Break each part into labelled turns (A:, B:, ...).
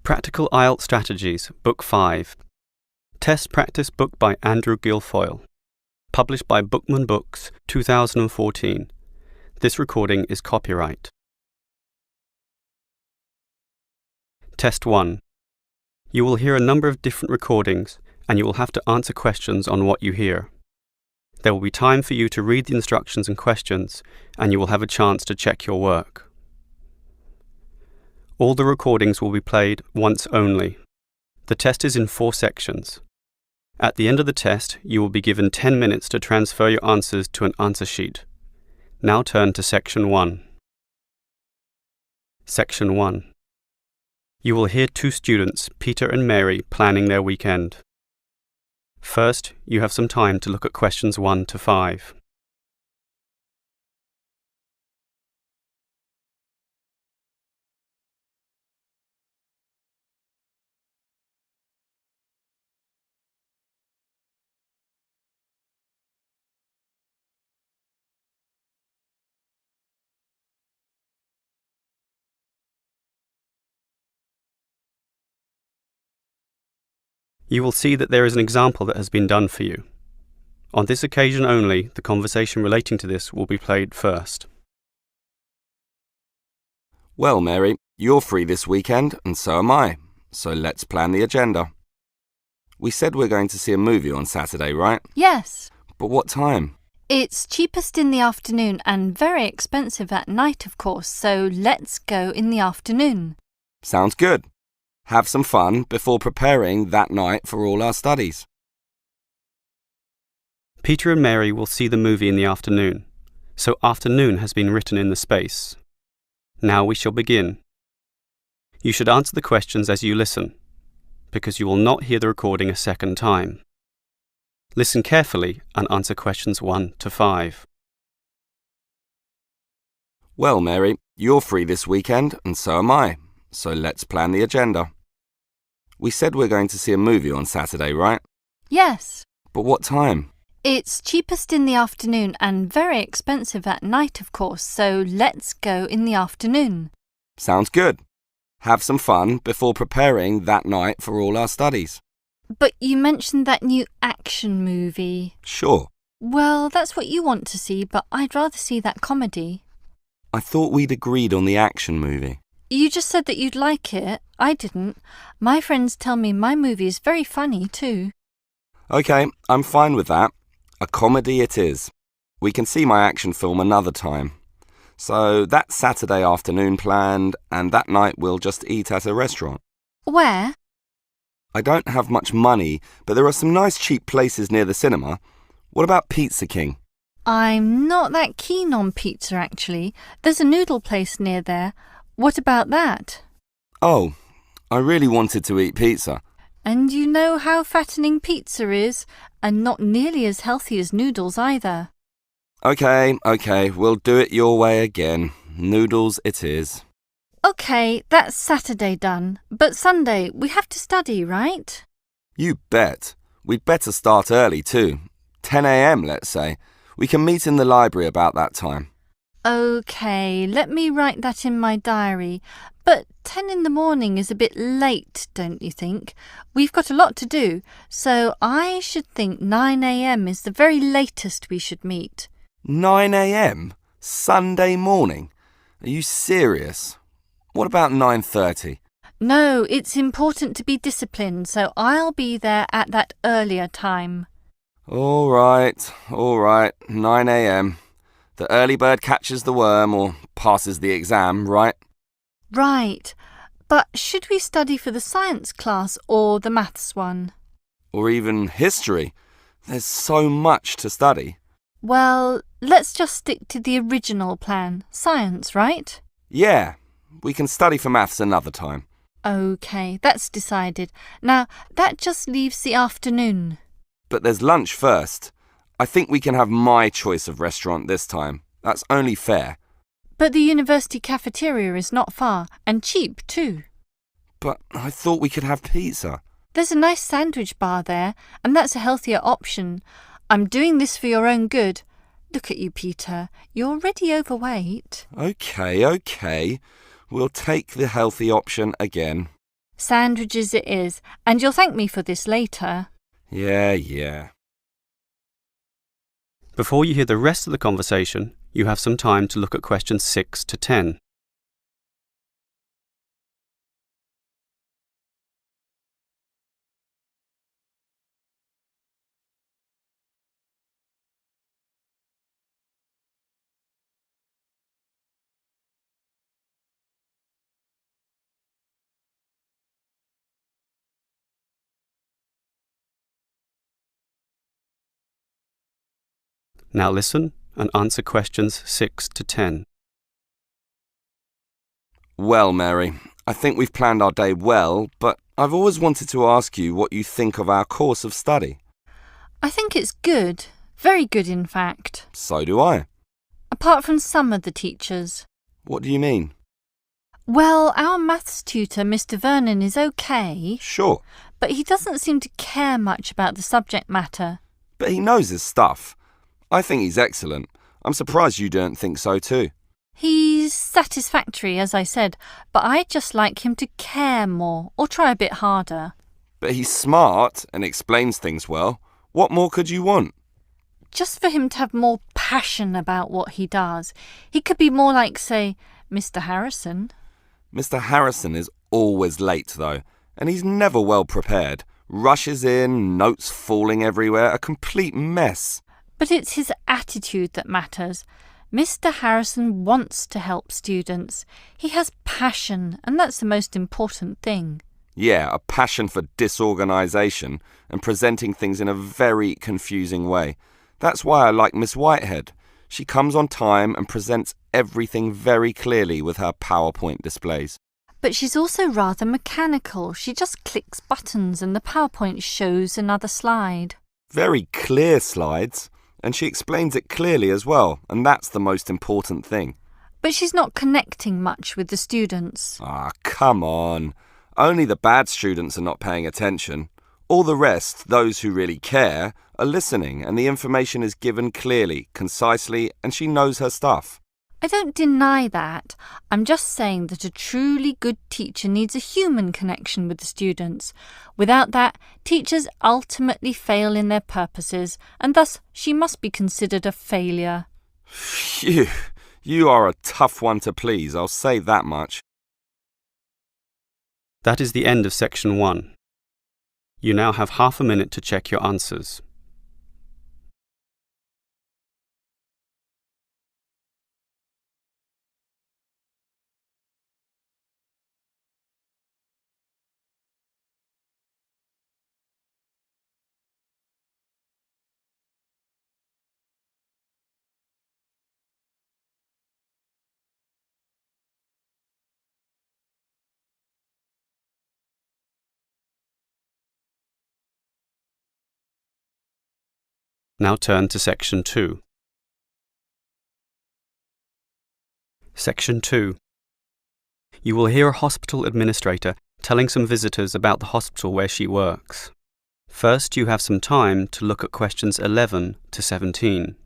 A: Practical Ielts Strategies, Book 5. Test Practice Book by Andrew Guilfoyle. Published by Bookman Books, 2014. This recording is copyright. Test 1. You will hear a number of different recordings, and you will have to answer questions on what you hear. There will be time for you to read the instructions and questions, and you will have a chance to check your work. All the recordings will be played once only. The test is in 4 sections. At the end of the test, you will be given 10 minutes to transfer your answers to an answer sheet. Now turn to Section 1. Section 1. You will hear 2 students, Peter and Mary, planning their weekend. First, you have some time to look at questions 1 to 5. You will see that there is an example that has been done for you. On this occasion only, the conversation relating to this will be played first.
B: Well, Mary, you're free this weekend, and so am I. So let's plan the agenda. We said we're going to see a movie on Saturday, right?
C: Yes.
B: But what time?
C: It's cheapest in the afternoon and very expensive at night, of course, so let's go in the afternoon.
B: Sounds good. Have some fun before preparing that night for all our studies.
A: Peter and Mary will see the movie in the afternoon, so afternoon has been written in the space. Now we shall begin. You should answer the questions as you listen, because you will not hear the recording a second time. Listen carefully and answer questions 1 to 5.
B: Well, Mary, you're free this weekend, and so am I. So let's plan the agenda. We said we're going to see a movie on Saturday, right?
C: Yes.
B: But what time?
C: It's cheapest in the afternoon and very expensive at night, of course, so let's go in the afternoon.
B: Sounds good. Have some fun before preparing that night for all our studies.
C: But you mentioned that new action movie.
B: Sure.
C: Well, that's what you want to see, but I'd rather see that comedy.
B: I thought we'd agreed on the action movie.
C: You just said that you'd like it. I didn't. My friends tell me my movie is very funny too.
B: Okay, I'm fine with that. A comedy it is. We can see my action film another time. So that's Saturday afternoon planned, and that night we'll just eat at a restaurant.
C: Where?
B: I don't have much money, but there are some nice cheap places near the cinema. What about Pizza King?
C: I'm not that keen on pizza, actually. There's a noodle place near there. What about that?
B: Oh, I really wanted to eat pizza.
C: And you know how fattening pizza is, and not nearly as healthy as noodles either.
B: Okay, we'll do it your way again. Noodles it is.
C: Okay, that's Saturday done. But Sunday, we have to study, right?
B: You bet. We'd better start early too. 10 a.m, let's say. We can meet in the library about that time.
C: Okay, let me write that in my diary. But 10 in the morning is a bit late, don't you think? We've got a lot to do, so I should think 9 a.m. is the very latest we should meet.
B: 9 a.m? Sunday morning? Are you serious? What about 9:30?
C: No, it's important to be disciplined, so I'll be there at that earlier time.
B: All right, 9 a.m. The early bird catches the worm or passes the exam, right?
C: Right. But should we study for the science class or the maths one?
B: Or even history. There's so much to study.
C: Well, let's just stick to the original plan. Science, right?
B: Yeah, we can study for maths another time.
C: Okay, that's decided. Now, that just leaves the afternoon.
B: But there's lunch first. I think we can have my choice of restaurant this time. That's only fair.
C: But the university cafeteria is not far, and cheap too.
B: But I thought we could have pizza.
C: There's a nice sandwich bar there, and that's a healthier option. I'm doing this for your own good. Look at you, Peter. You're already overweight.
B: Okay. We'll take the healthy option again.
C: Sandwiches it is, and you'll thank me for this later.
B: Yeah.
A: Before you hear the rest of the conversation, you have some time to look at questions 6 to 10. Now listen and answer questions 6 to 10.
B: Well, Mary, I think we've planned our day well, but I've always wanted to ask you what you think of our course of study.
C: I think it's good. Very good, in fact.
B: So do I.
C: Apart from some of the teachers.
B: What do you mean?
C: Well, our maths tutor, Mr. Vernon, is okay.
B: Sure.
C: But he doesn't seem to care much about the subject matter.
B: But he knows his stuff. I think he's excellent. I'm surprised you don't think so too.
C: He's satisfactory, as I said, but I'd just like him to care more or try a bit harder.
B: But he's smart and explains things well. What more could you want?
C: Just for him to have more passion about what he does. He could be more like, say, Mr. Harrison.
B: Mr. Harrison is always late, though, and he's never well prepared. Rushes in, notes falling everywhere, a complete mess.
C: But it's his attitude that matters. Mr. Harrison wants to help students. He has passion, and that's the most important thing.
B: Yeah, a passion for disorganisation and presenting things in a very confusing way. That's why I like Miss Whitehead. She comes on time and presents everything very clearly with her PowerPoint displays.
C: But she's also rather mechanical. She just clicks buttons and the PowerPoint shows another slide.
B: Very clear slides, and she explains it clearly as well, and that's the most important thing.
C: But she's not connecting much with the students.
B: Ah, come on. Only the bad students are not paying attention. All the rest, those who really care, are listening, and the information is given clearly, concisely, and she knows her stuff.
C: I don't deny that. I'm just saying that a truly good teacher needs a human connection with the students. Without that, teachers ultimately fail in their purposes, and thus she must be considered a failure.
B: Phew, you are a tough one to please, I'll say that much.
A: That is the end of section 1. You now have half a minute to check your answers. Now turn to section 2. Section 2. You will hear a hospital administrator telling some visitors about the hospital where she works. First, you have some time to look at questions 11 to 17.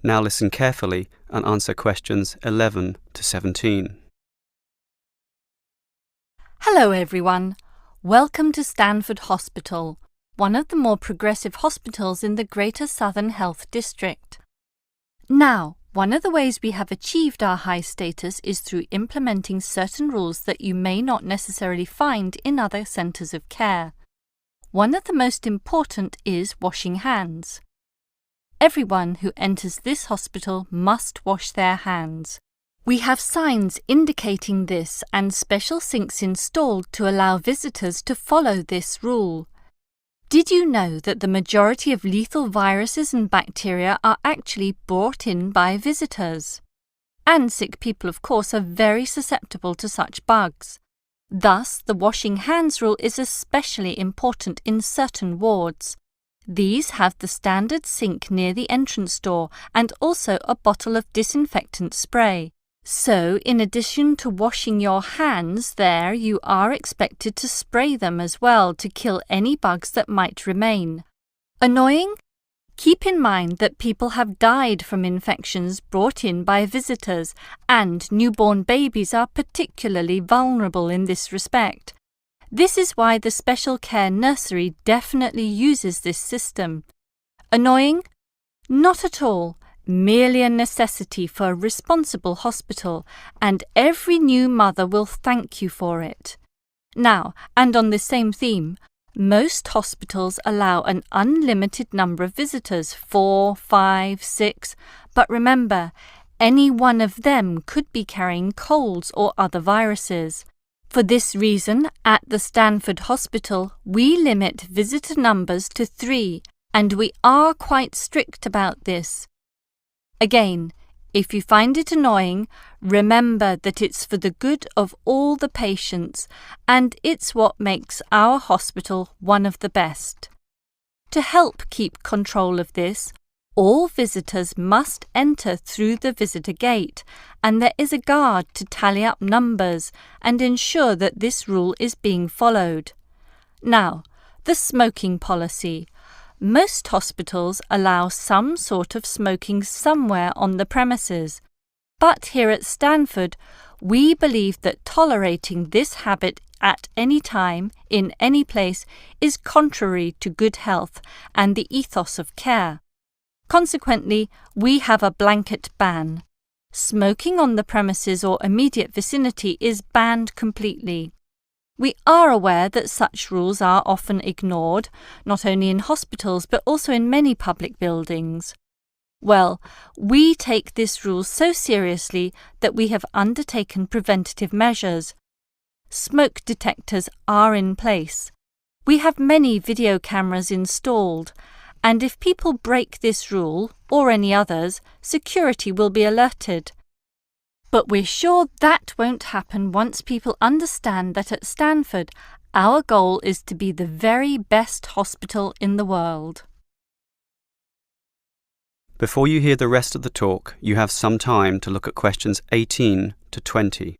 A: Now listen carefully and answer questions 11 to 17.
C: Hello everyone. Welcome to Stanford Hospital, one of the more progressive hospitals in the Greater Southern Health District. Now, one of the ways we have achieved our high status is through implementing certain rules that you may not necessarily find in other centres of care. One of the most important is washing hands. Everyone who enters this hospital must wash their hands. We have signs indicating this and special sinks installed to allow visitors to follow this rule. Did you know that the majority of lethal viruses and bacteria are actually brought in by visitors? And sick people, of course, are very susceptible to such bugs. Thus, the washing hands rule is especially important in certain wards. These have the standard sink near the entrance door and also a bottle of disinfectant spray. So, in addition to washing your hands there, you are expected to spray them as well to kill any bugs that might remain. Annoying? Keep in mind that people have died from infections brought in by visitors, and newborn babies are particularly vulnerable in this respect. This is why the special care nursery definitely uses this system. Annoying? Not at all. Merely a necessity for a responsible hospital, and every new mother will thank you for it. Now, and on this same theme, most hospitals allow an unlimited number of visitors, 4, 5, 6, but remember, any one of them could be carrying colds or other viruses. For this reason, at the Stanford Hospital, we limit visitor numbers to 3, and we are quite strict about this. Again, if you find it annoying, remember that it's for the good of all the patients, and it's what makes our hospital one of the best. To help keep control of this, all visitors must enter through the visitor gate, and there is a guard to tally up numbers and ensure that this rule is being followed. Now, the smoking policy. Most hospitals allow some sort of smoking somewhere on the premises, but here at Stanford, we believe that tolerating this habit at any time, in any place, is contrary to good health and the ethos of care. Consequently, we have a blanket ban. Smoking on the premises or immediate vicinity is banned completely. We are aware that such rules are often ignored, not only in hospitals but also in many public buildings. Well, we take this rule so seriously that we have undertaken preventative measures. Smoke detectors are in place. We have many video cameras installed, and if people break this rule, or any others, security will be alerted. But we're sure that won't happen once people understand that at Stanford, our goal is to be the very best hospital in the world.
A: Before you hear the rest of the talk, you have some time to look at questions 18 to 20.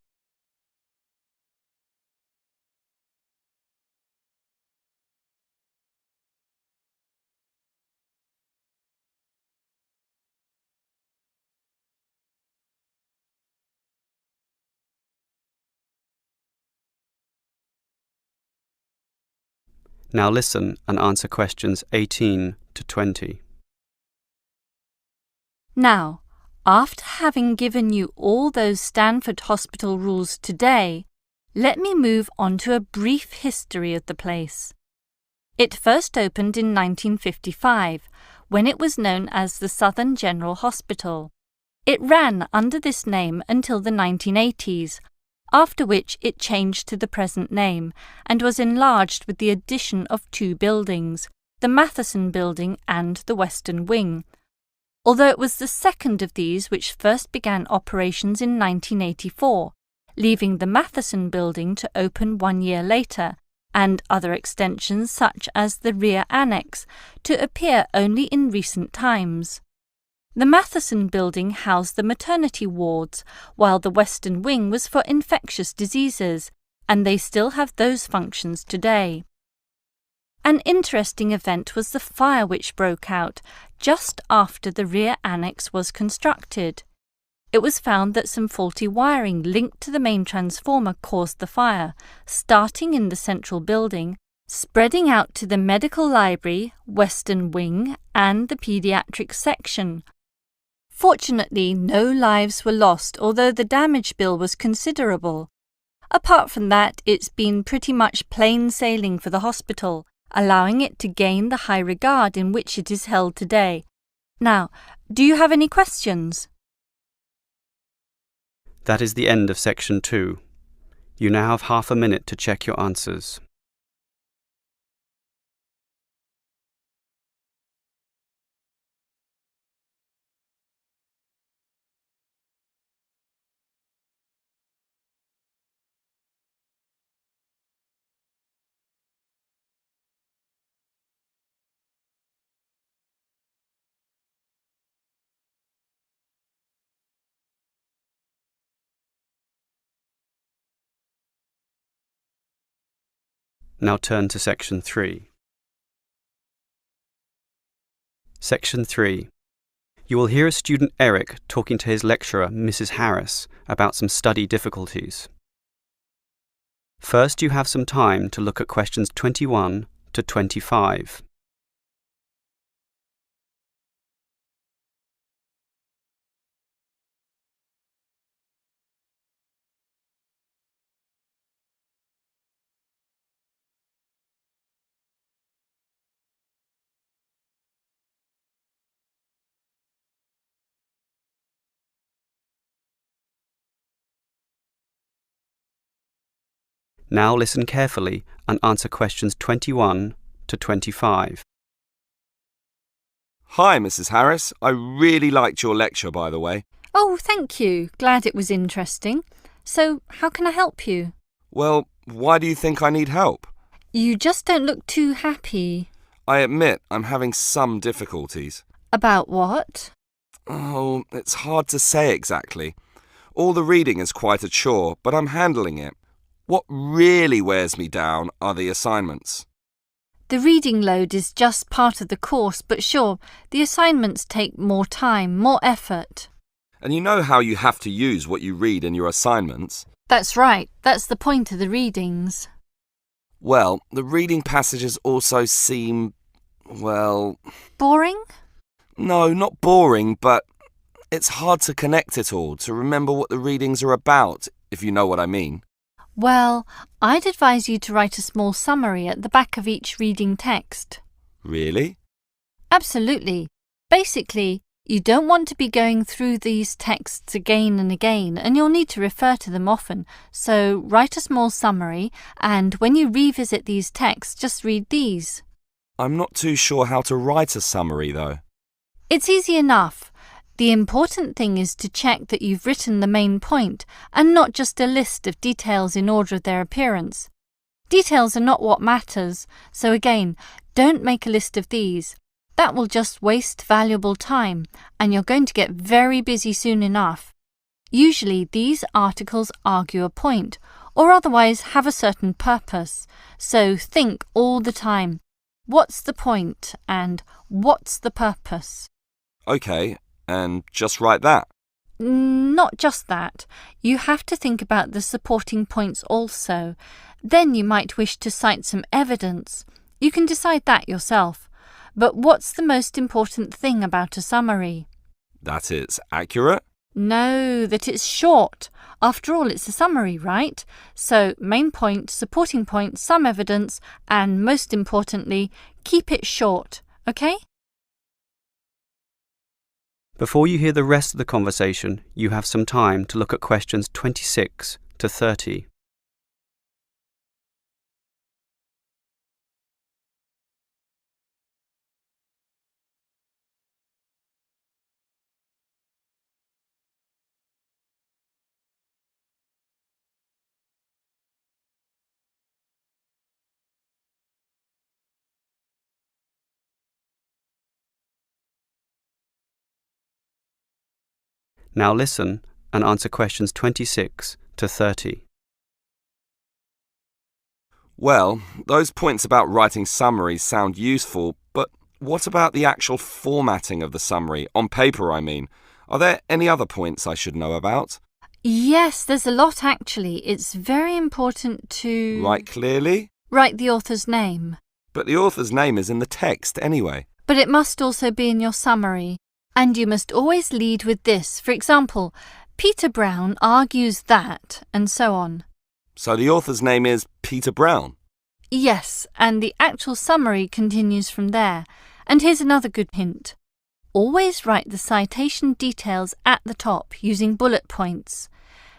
A: Now listen and answer questions 18 to 20.
C: Now, after having given you all those Stanford Hospital rules today, let me move on to a brief history of the place. It first opened in 1955, when it was known as the Southern General Hospital. It ran under this name until the 1980s, after which it changed to the present name and was enlarged with the addition of 2 buildings, the Matheson Building and the Western Wing, although it was the second of these which first began operations in 1984, leaving the Matheson Building to open 1 year later, and other extensions such as the rear annex to appear only in recent times. The Matheson Building housed the maternity wards, while the Western Wing was for infectious diseases, and they still have those functions today. An interesting event was the fire which broke out just after the rear annex was constructed. It was found that some faulty wiring linked to the main transformer caused the fire, starting in the central building, spreading out to the medical library, Western Wing, and the pediatric section. Fortunately, no lives were lost, although the damage bill was considerable. Apart from that, it's been pretty much plain sailing for the hospital, allowing it to gain the high regard in which it is held today. Now, do you have any questions?
A: That is the end of section 2. You now have half a minute to check your answers. Now turn to Section 3. Section 3. You will hear a student Eric talking to his lecturer, Mrs. Harris, about some study difficulties. First, you have some time to look at questions 21 to 25. Now listen carefully and answer questions 21 to 25.
B: Hi, Mrs. Harris. I really liked your lecture, by the way.
C: Oh, thank you. Glad it was interesting. So, how can I help you?
B: Well, why do you think I need help?
C: You just don't look too happy.
B: I admit I'm having some difficulties.
C: About what?
B: Oh, it's hard to say exactly. All the reading is quite a chore, but I'm handling it. What really wears me down are the assignments.
C: The reading load is just part of the course, but sure, the assignments take more time, more effort.
B: And you know how you have to use what you read in your assignments?
C: That's right. That's the point of the readings.
B: Well, the reading passages also seem, well...
C: Boring?
B: No, not boring, but it's hard to connect it all, to remember what the readings are about, if you know what I mean.
C: Well, I'd advise you to write a small summary at the back of each reading text.
B: Really?
C: Absolutely. Basically, you don't want to be going through these texts again and again, and you'll need to refer to them often. So write a small summary, and when you revisit these texts, just read these.
B: I'm not too sure how to write a summary, though.
C: It's easy enough. The important thing is to check that you've written the main point and not just a list of details in order of their appearance. Details are not what matters, so again, don't make a list of these. That will just waste valuable time, and you're going to get very busy soon enough. Usually these articles argue a point, or otherwise have a certain purpose, so think all the time, what's the point and what's the purpose?
B: OK, and just write that.
C: Not just that. You have to think about the supporting points also. Then you might wish to cite some evidence. You can decide that yourself. But what's the most important thing about a summary?
B: That it's accurate?
C: No, that it's short. After all, it's a summary, right? So, main point, supporting point, some evidence, and most importantly, keep it short, OK?
A: Before you hear the rest of the conversation, you have some time to look at questions 26 to 30. Now listen and answer questions 26 to 30.
B: Well, those points about writing summaries sound useful, but what about the actual formatting of the summary? On paper, I mean. Are there any other points I should know about?
C: Yes, there's a lot actually. It's very important to...
B: Write clearly?
C: Write the author's name.
B: But the author's name is in the text anyway.
C: But it must also be in your summary. And you must always lead with this. For example, Peter Brown argues that, and so on.
B: So the author's name is Peter Brown?
C: Yes, and the actual summary continues from there. And here's another good hint. Always write the citation details at the top using bullet points.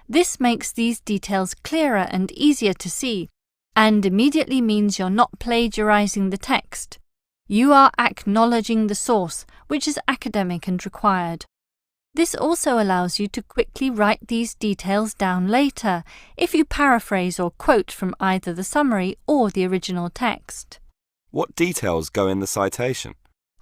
C: This makes these details clearer and easier to see, and immediately means you're not plagiarizing the text. You are acknowledging the source, which is academic and required. This also allows you to quickly write these details down later, if you paraphrase or quote from either the summary or the original text.
B: What details go in the citation?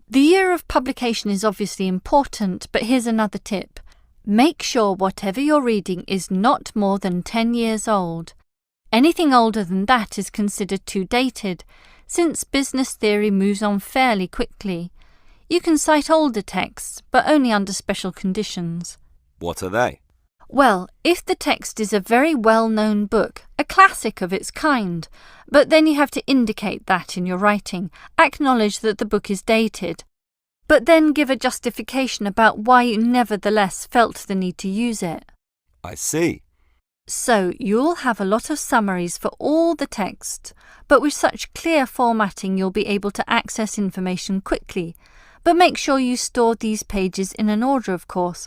C: The year of publication is obviously important, but here's another tip. Make sure whatever you're reading is not more than 10 years old. Anything older than that is considered too dated, since business theory moves on fairly quickly. You can cite older texts, but only under special conditions.
B: What are they?
C: Well, if the text is a very well-known book, a classic of its kind, but then you have to indicate that in your writing, acknowledge that the book is dated, but then give a justification about why you nevertheless felt the need to use it.
B: I see.
C: So you'll have a lot of summaries for all the text, but with such clear formatting you'll be able to access information quickly. But make sure you store these pages in an order, of course,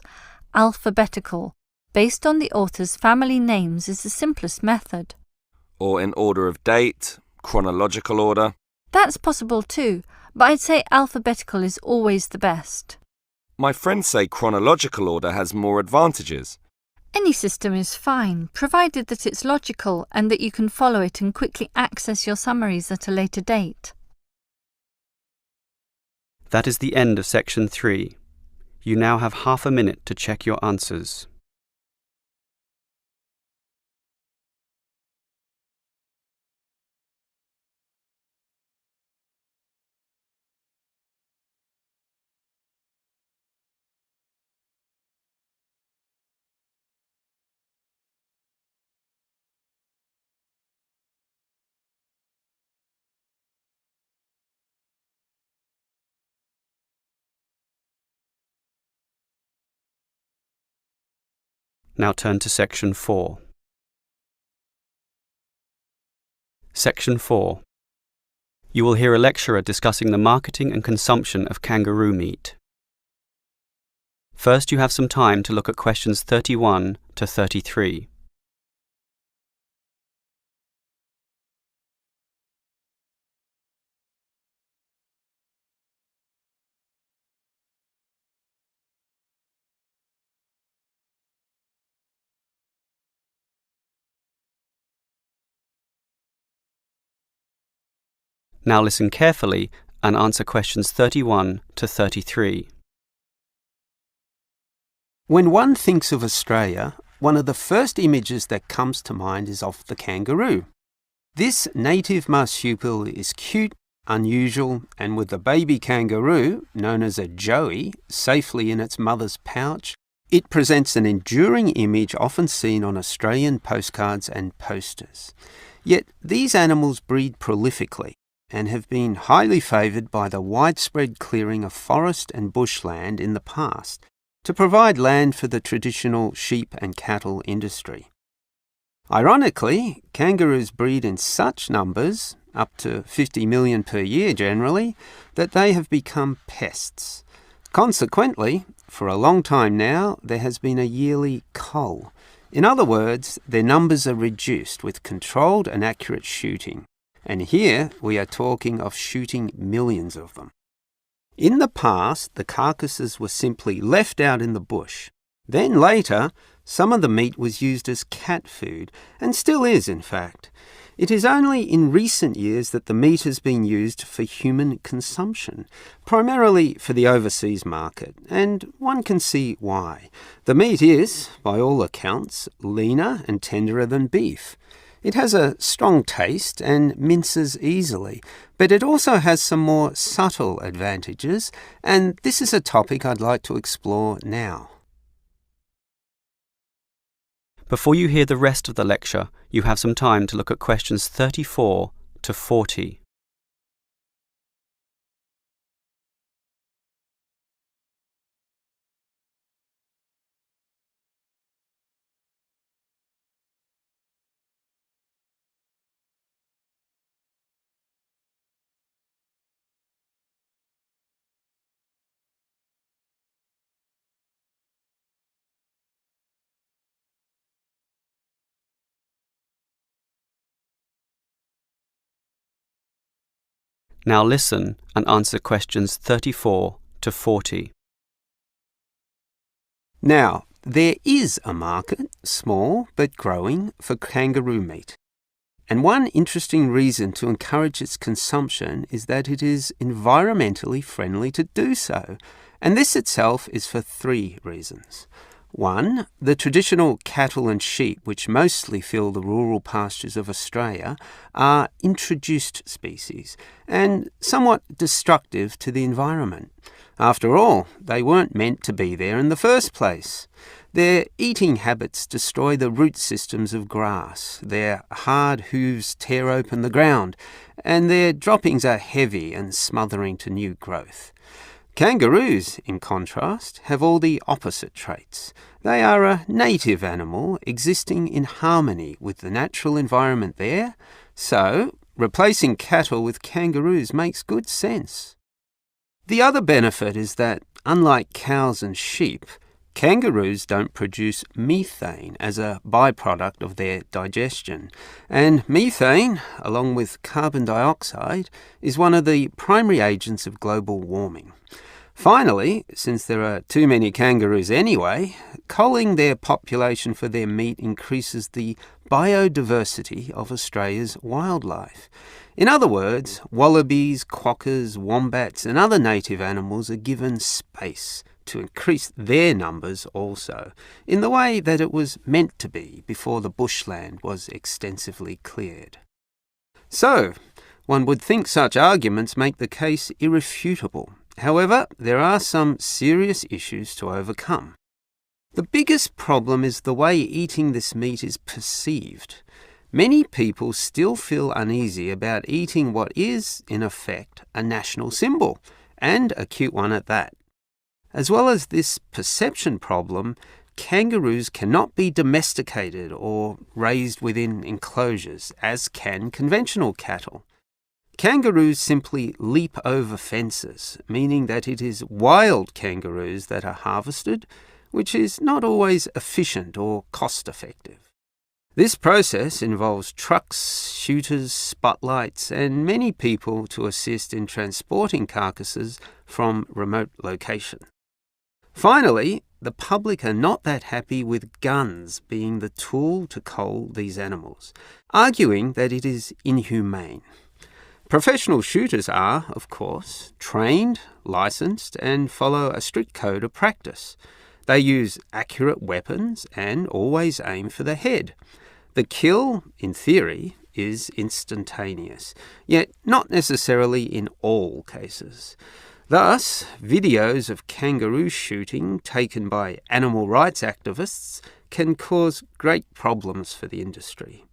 C: alphabetical. Based on the author's family names is the simplest method.
B: Or in order of date, chronological order?
C: That's possible too, but I'd say alphabetical is always the best.
B: My friends say chronological order has more advantages.
C: Any system is fine, provided that it's logical and that you can follow it and quickly access your summaries at a later date.
A: That is the end of section 3. You now have half a minute to check your answers. Now turn to section 4. Section 4. You will hear a lecturer discussing the marketing and consumption of kangaroo meat. First, you have some time to look at questions 31 to 33. Now listen carefully and answer questions 31 to 33.
D: When one thinks of Australia, one of the first images that comes to mind is of the kangaroo. This native marsupial is cute, unusual, and with the baby kangaroo, known as a joey, safely in its mother's pouch, it presents an enduring image often seen on Australian postcards and posters. Yet these animals breed prolifically and have been highly favoured by the widespread clearing of forest and bushland in the past to provide land for the traditional sheep and cattle industry. Ironically, kangaroos breed in such numbers, up to 50 million per year generally, that they have become pests. Consequently, for a long time now, there has been a yearly cull. In other words, their numbers are reduced with controlled and accurate shooting. And here we are talking of shooting millions of them. In the past, the carcasses were simply left out in the bush. Then later, some of the meat was used as cat food, and still is in fact. It is only in recent years that the meat has been used for human consumption, primarily for the overseas market, and one can see why. The meat is, by all accounts, leaner and tenderer than beef. It has a strong taste and minces easily, but it also has some more subtle advantages, and this is a topic I'd like to explore now.
A: Before you hear the rest of the lecture, you have some time to look at questions 34 to 40. Now listen and answer questions 34 to 40.
D: Now, there is a market, small but growing, for kangaroo meat. And one interesting reason to encourage its consumption is that it is environmentally friendly to do so. And this itself is for 3 reasons. 1. The traditional cattle and sheep, which mostly fill the rural pastures of Australia, are introduced species and somewhat destructive to the environment. After all, they weren't meant to be there in the first place. Their eating habits destroy the root systems of grass, their hard hooves tear open the ground, and their droppings are heavy and smothering to new growth. Kangaroos, in contrast, have all the opposite traits. They are a native animal existing in harmony with the natural environment there, so replacing cattle with kangaroos makes good sense. The other benefit is that, unlike cows and sheep, kangaroos don't produce methane as a byproduct of their digestion, and methane, along with carbon dioxide, is one of the primary agents of global warming. Finally, since there are too many kangaroos anyway, culling their population for their meat increases the biodiversity of Australia's wildlife. In other words, wallabies, quokkas, wombats and other native animals are given space to increase their numbers also, in the way that it was meant to be before the bushland was extensively cleared. So, one would think such arguments make the case irrefutable. However, there are some serious issues to overcome. The biggest problem is the way eating this meat is perceived. Many people still feel uneasy about eating what is, in effect, a national symbol, and a cute one at that. As well as this perception problem, kangaroos cannot be domesticated or raised within enclosures, as can conventional cattle. Kangaroos simply leap over fences, meaning that it is wild kangaroos that are harvested, which is not always efficient or cost-effective. This process involves trucks, shooters, spotlights, and many people to assist in transporting carcasses from remote locations. Finally, the public are not that happy with guns being the tool to cull these animals, arguing that it is inhumane. Professional shooters are, of course, trained, licensed, and follow a strict code of practice. They use accurate weapons and always aim for the head. The kill, in theory, is instantaneous, yet not necessarily in all cases. Thus, videos of kangaroo shooting taken by animal rights activists can cause great problems for the industry.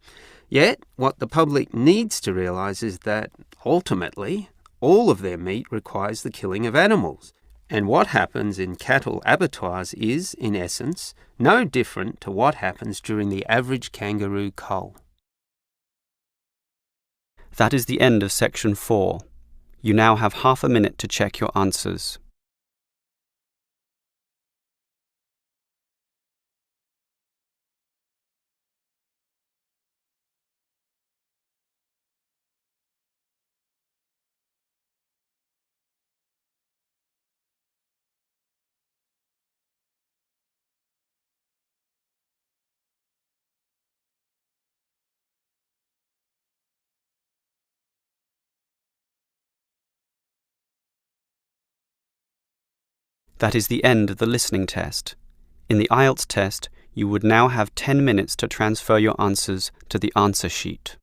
D: Yet, what the public needs to realise is that, ultimately, all of their meat requires the killing of animals. And what happens in cattle abattoirs is, in essence, no different to what happens during the average kangaroo cull.
A: That is the end of section 4. You now have half a minute to check your answers. That is the end of the listening test. In the Ielts test, you would now have 10 minutes to transfer your answers to the answer sheet.